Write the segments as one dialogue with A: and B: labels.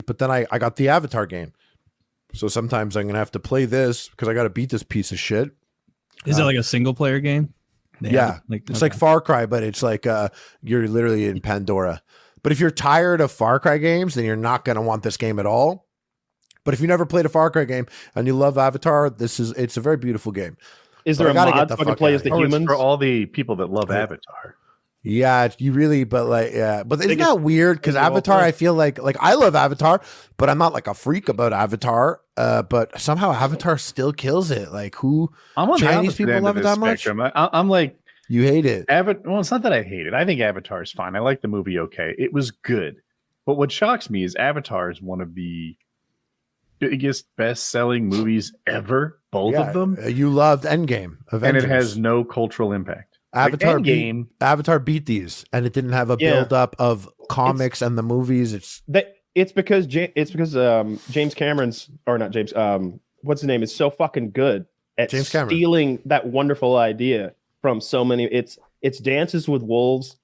A: but then I got the Avatar game. So sometimes I'm going to have to play this because I got to beat this piece of shit.
B: Is it like a single player game?
A: Yeah. It's like Far Cry, but it's like you're literally in Pandora. But if you're tired of Far Cry games, then you're not going to want this game at all. But if you never played a Far Cry game and you love Avatar, it's a very beautiful game.
C: Is there a mod so I can play as the humans?
D: For all the people that love Avatar.
A: Yeah, you really, but isn't that weird? Because Avatar, I feel like I love Avatar, but I'm not like a freak about Avatar. But somehow Avatar still kills it. Like Chinese people love it that much?
D: I'm like,
A: you hate it.
D: Well, it's not that I hate it. I think Avatar is fine. I like the movie. Okay, it was good. But what shocks me is Avatar is one of the biggest best-selling movies ever. Both of them.
A: You loved Endgame, Avengers.
D: And it has no cultural impact.
A: Avatar beat these, and it didn't have a build-up of comics and the movies.
C: It's because James Cameron's, or not James, what's his name, is so fucking good at stealing that wonderful idea from so many. It's Dances with Wolves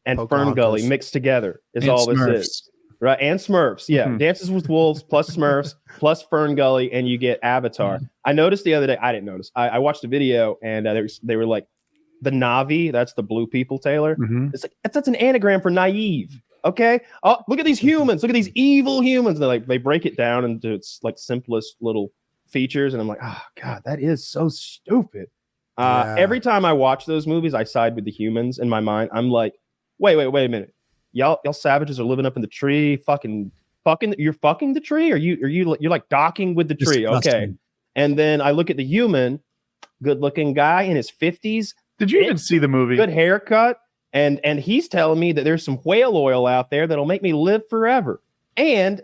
C: and Fern Gully mixed together is all this is. Right, and Smurfs, yeah. Dances with Wolves plus Smurfs plus Fern Gully, and you get Avatar. I noticed the other day. I didn't notice. I watched a video, and they were like, the Na'vi. That's the blue people, Taylor. It's like that's an anagram for naive. Okay. Oh, look at these humans. Look at these evil humans. They break it down into its like simplest little features, and I'm like, oh god, that is so stupid. Every time I watch those movies, I side with the humans in my mind. I'm like, wait a minute. Y'all savages are living up in the tree, fucking you're fucking the tree, or you're like docking with the tree. Disgusting. Okay. And then I look at the human, good looking guy in his 50s.
D: Did you even see the movie?
C: Good haircut. And he's telling me that there's some whale oil out there that'll make me live forever. And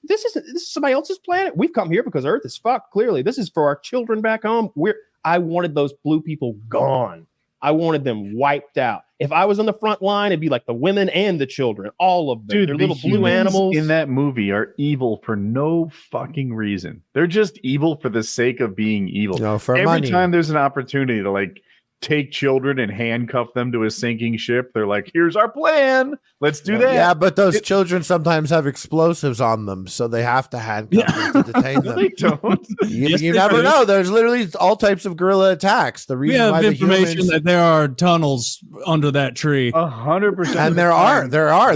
C: this is somebody else's planet. We've come here because Earth is fucked. Clearly, this is for our children back home. I wanted those blue people gone. I wanted them wiped out. If I was on the front line, it'd be like the women and the children, all of them.
D: Dude,
C: they're little blue animals
D: in that movie are evil for no fucking reason. They're just evil for the sake of being evil. Every
A: money.
D: Time there's an opportunity to like take children and handcuff them to a sinking ship, they're like, here's our plan. Let's do that.
A: Yeah, but those children sometimes have explosives on them, so they have to handcuff them to detain them.
D: They don't.
A: You never know. There's literally all types of guerrilla attacks. The reason
B: we have
A: why
B: information that there are tunnels under that tree.
D: 100%.
A: And there are.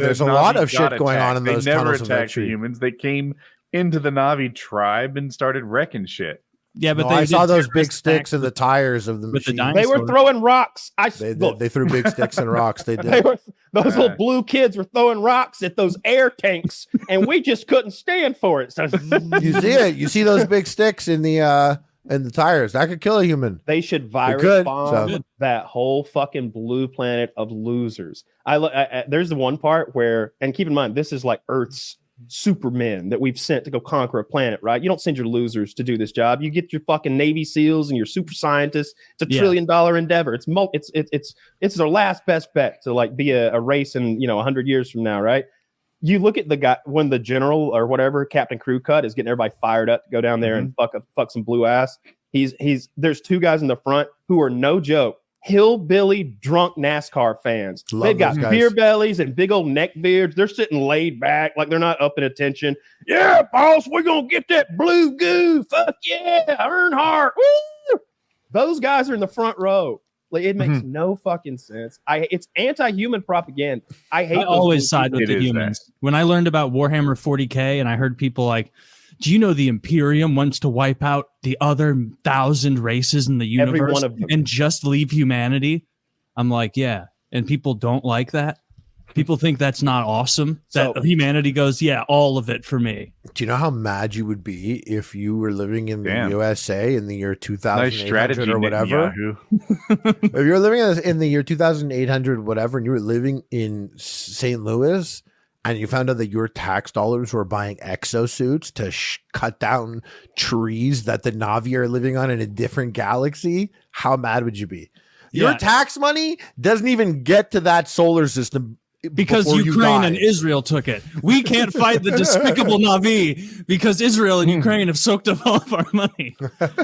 A: There's a lot of shit going on in those tunnels.
D: They never attacked the humans. They came into the Na'vi tribe and started wrecking shit.
B: Yeah, but
A: I saw those big sticks in the tires of the machine.
C: They were throwing rocks.
A: They threw big sticks and rocks. They did.
C: Those little blue kids were throwing rocks at those air tanks, and we just couldn't stand for it. So
A: you see it. You see those big sticks in the tires. That could kill a human.
C: They should virus bomb that whole fucking blue planet of losers. There's the one part where, and keep in mind, this is like Earth's Supermen that we've sent to go conquer a planet, right? You don't send your losers to do this job. You get your fucking Navy SEALs and your super scientists. It's $1 trillion endeavor. It's their last best bet to like be a race in 100 years from now, right? You look at the guy when the general or whatever Captain Crew Cut is getting everybody fired up to go down there and fuck some blue ass. There's two guys in the front who are no joke. Hillbilly drunk NASCAR fans. They've got beer bellies and big old neck beards. They're sitting laid back like they're not up in attention. Yeah, boss, we're gonna get that blue goo. Fuck yeah, Earnhardt. Woo! Those guys are in the front row. Like it makes no fucking sense. It's anti-human propaganda. I
B: always side with the humans. When I learned about Warhammer 40K and I heard people like, do you know the Imperium wants to wipe out the other 1,000 races in the universe and just leave humanity? I'm like, yeah. And people don't like that. People think that's not awesome. That humanity goes, yeah, all of it for me.
A: Do you know how mad you would be if you were living in the USA in the year 2800 or whatever? If you were living in the year 2800 whatever, and you were living in St. Louis, and you found out that your tax dollars were buying exosuits to cut down trees that the Na'vi are living on in a different galaxy, how mad would you be? Your tax money doesn't even get to that solar system
B: because Ukraine and Israel took it. We can't fight the despicable Na'vi because Israel and Ukraine have soaked up all of our money.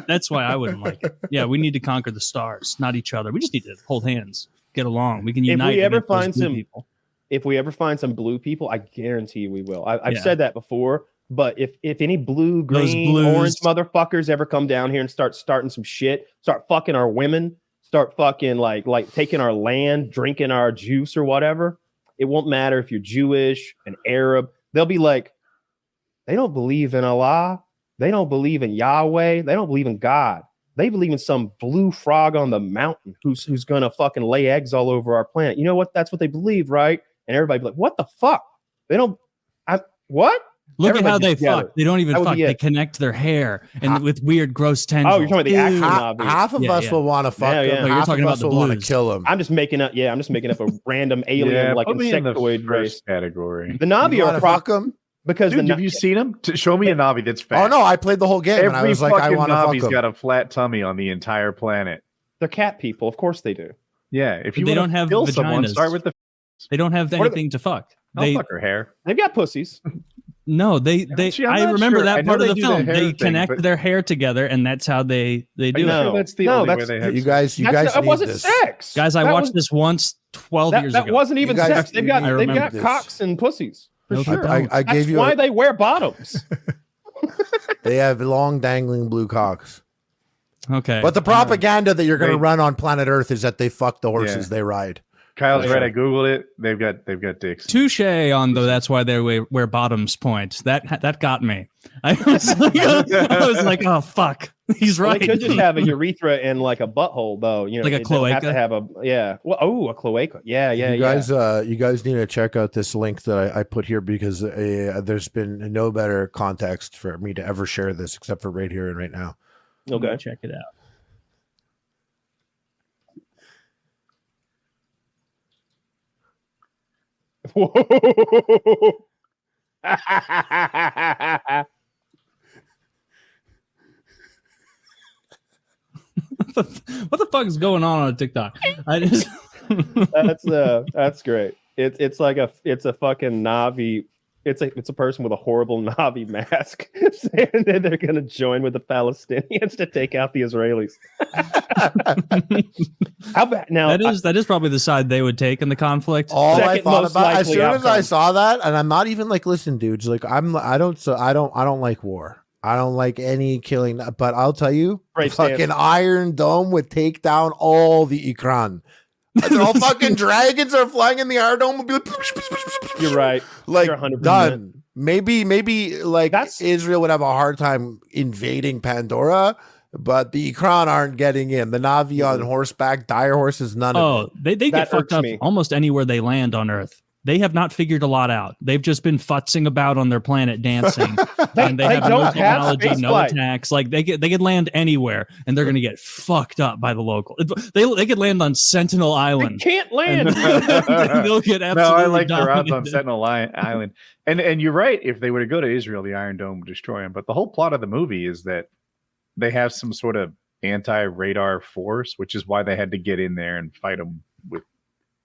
B: That's why I wouldn't like it. Yeah, we need to conquer the stars, not each other. We just need to hold hands, get along. We can unite.
C: If we ever find some...
B: people.
C: if we ever find some blue people, I guarantee we will. I've said that before, but if any blue, green, orange motherfuckers ever come down here and starting some shit, start fucking our women, start fucking like taking our land, drinking our juice or whatever, it won't matter if you're Jewish, an Arab. They'll be like, they don't believe in Allah. They don't believe in Yahweh. They don't believe in God. They believe in some blue frog on the mountain who's gonna fucking lay eggs all over our planet. You know what? That's what they believe, right? And everybody be like, what the fuck? They don't. What?
B: Look at how they fuck. They don't even fuck. They connect their hair and with weird, gross tendrils.
C: Oh, you're talking about the action.
A: Half of us will want to fuck them.
B: No, you're talking about the
A: want to kill them.
C: I'm just making up. Yeah, I'm just making up a random alien like insectoid race
D: category.
C: The Navi are
A: fuck them.
C: Because
D: have you seen him? Show me a Navi that's fat.
A: Oh no, I played the whole game.
D: Every
A: and I was like, I want to fuck him.
D: Got a flat tummy on the entire planet.
C: They're cat people, of course they do.
D: Yeah, if you
B: they don't have
D: kill
B: vaginas.
D: Someone, start with the.
B: They don't have anything to fuck.
D: They fuck her hair.
C: They've got pussies.
B: No, they. I remember that part of the film. They connect their hair together, and that's how they do it.
D: That's the only way they have.
A: You guys.
C: That wasn't sex,
B: guys. I watched this once 12 years ago.
C: That wasn't even sex. They've got cocks and pussies. For sure.
A: I gave you
C: why they wear bottoms.
A: They have long dangling blue cocks.
B: Okay.
A: But the propaganda that you're going to run on planet Earth is that they fuck the horses they ride.
D: Kyle's right. I googled it. They've got dicks.
B: Touche on the that's why they wear bottoms point. That got me. I was like, oh fuck, he's right.
C: They could just have a urethra and like a butthole, though. You know,
B: like a cloaca.
C: Have to have a a cloaca. Yeah.
A: You guys need to check out this link that I put here because there's been no better context for me to ever share this except for right here and right now.
C: Okay,
B: check it out.
C: Whoa.
B: What the fuck is going on TikTok?
C: That's great. It's a fucking Navi. It's a person with a horrible Navi mask saying that they're gonna join with the Palestinians to take out the Israelis. How bad now?
B: That is probably the side they would take in the conflict.
A: All I thought about as soon as I saw that, and I'm not even like, listen, dudes, like I don't like war. I don't like any killing, but I'll tell you, fucking Iron Dome would take down all the Ikran. They're all fucking dragons are flying in the Iron Dome.
C: You're right.
A: Like,
C: you're 100%.
A: Done. Maybe like Israel would have a hard time invading Pandora, but the Ikran aren't getting in. The Navi on horseback, dire horses, none of it.
B: They get fucked up almost anywhere they land on Earth. They have not figured a lot out. They've just been futzing about on their planet dancing. And they have no technology, no attacks. Like they could land anywhere and they're gonna get fucked up by the local. They could land on Sentinel Island.
C: They can't land.
B: They'll get absolutely
D: I like
B: dominated.
D: the routes on Sentinel Island. And you're right, if they were to go to Israel, the Iron Dome would destroy them. But the whole plot of the movie is that they have some sort of anti-radar force, which is why they had to get in there and fight them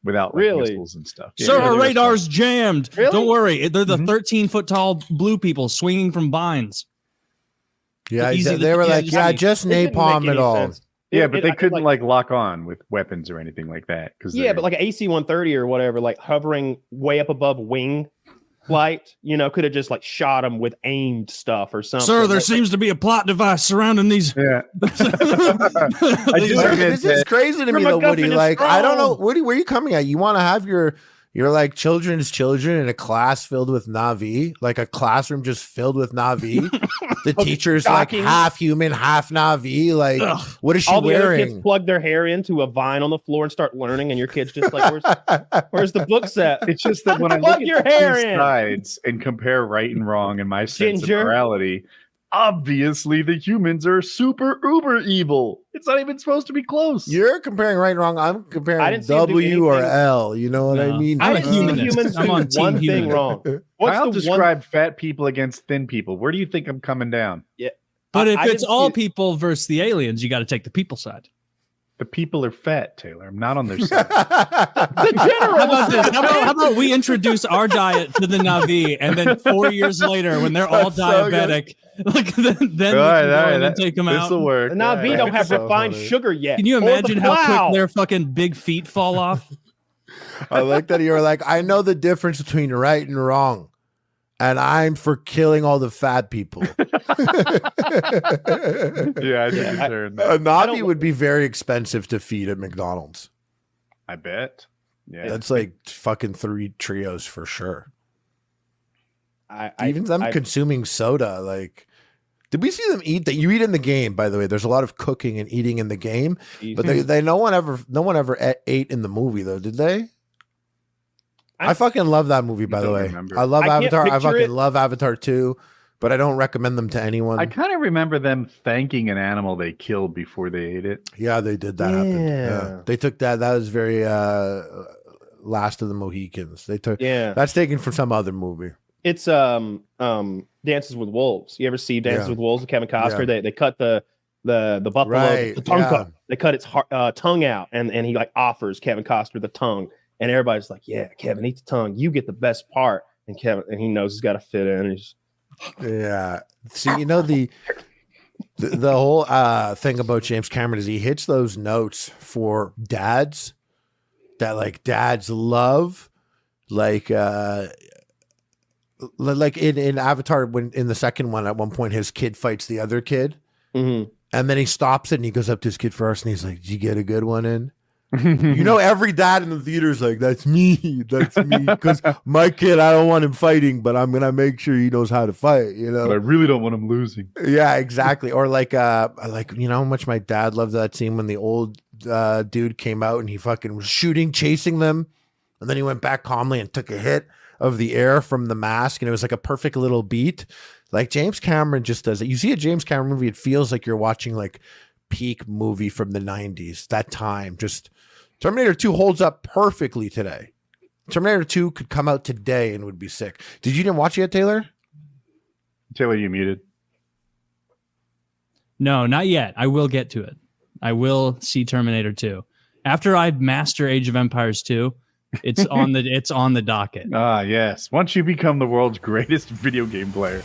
D: without like, missiles and stuff.
B: Sir, our radar's jammed. Really? Don't worry. They're the 13-foot tall blue people swinging from vines.
A: Yeah, they were like, just napalm it all.
D: Sense. Yeah, but they couldn't like lock on with weapons or anything like that.
C: But like an AC-130 or whatever, like hovering way up above wing flight, could have just like shot them with aimed stuff or something.
B: Sir, there seems to be a plot device surrounding these.
A: Yeah. This is crazy to me though, Woody. Like, I don't know, Woody, where are you coming at? You want to have your like children's children in a class filled with Navi, like a classroom just filled with Navi. The teacher's like half human, half Navi. Like, what is she wearing?
C: All the other kids plug their hair into a vine on the floor and start learning, and your kid's just like, where's the book set?
D: It's just that when I look at your sides and compare right and wrong in my sense of morality, obviously the humans are super uber evil. It's not even supposed to be close.
A: You're comparing right and wrong. I'm comparing W or L. You know what I mean?
C: I'm a humanist. I'm on one thing wrong.
D: I'll describe fat people against thin people. Where do you think I'm coming down?
C: Yeah,
B: but if it's all people versus the aliens, you got to take the people side.
D: The people are fat, Taylor. I'm not on their side.
B: How about this? How about we introduce our diet to the Navi, and then 4 years later, when they're all diabetic, like then we can take them out.
D: This will work.
C: The Navi don't have refined sugar yet.
B: Can you imagine how quick their fucking big feet fall off?
A: I like that you're like, I know the difference between right and wrong, and I'm for killing all the fat people.
D: Yeah, I think
A: a Navi would be very expensive to feed at McDonald's.
D: I bet. Yeah,
A: that's like fucking 3 trios for sure. Even them consuming soda, like, did we see them eat that? You eat in the game, by the way. There's a lot of cooking and eating in the game, but no one ever ate in the movie though, did they? I fucking love that movie, by the way. I love Avatar. I fucking love Avatar 2, but I don't recommend them to anyone.
D: I kind of remember them thanking an animal they killed before they ate it.
A: Yeah, they did that. Yeah. They took that. That was very Last of the Mohicans. They took. Yeah, that's taken from some other movie.
C: It's Dances with Wolves. You ever see Dances with Wolves with Kevin Costner? Yeah. They cut the buffalo, the tongue cut. They cut its tongue out, and he like offers Kevin Costner the tongue, and everybody's like, "Yeah, Kevin, eat the tongue. You get the best part." And Kevin, and he knows he's got to fit in. He's
A: yeah. See, you know the whole thing about James Cameron is he hits those notes for dads that like dads love, like in Avatar, when in the second one, at one point his kid fights the other kid, and then he stops it and he goes up to his kid first and he's like, "Did you get a good one in?" You know, every dad in the theater is like, "That's me, because my kid, I don't want him fighting, but I'm gonna make sure he knows how to fight." You know,
D: but I really don't want him losing.
A: Yeah, exactly. Or like you know how much my dad loved that scene when the old dude came out and he fucking was chasing them, and then he went back calmly and took a hit of the air from the mask, and it was like a perfect little beat. Like James Cameron just does it. You see a James Cameron movie, it feels like you're watching like peak movie from the 90s. That time, just Terminator 2 holds up perfectly today. Terminator 2 could come out today and would be sick. You didn't watch it yet, Taylor?
D: Taylor, you muted?
B: No, not yet. I will get to it. I will see Terminator 2 after I master Age of Empires 2. It's on the docket.
D: Ah, yes. Once you become the world's greatest video game player.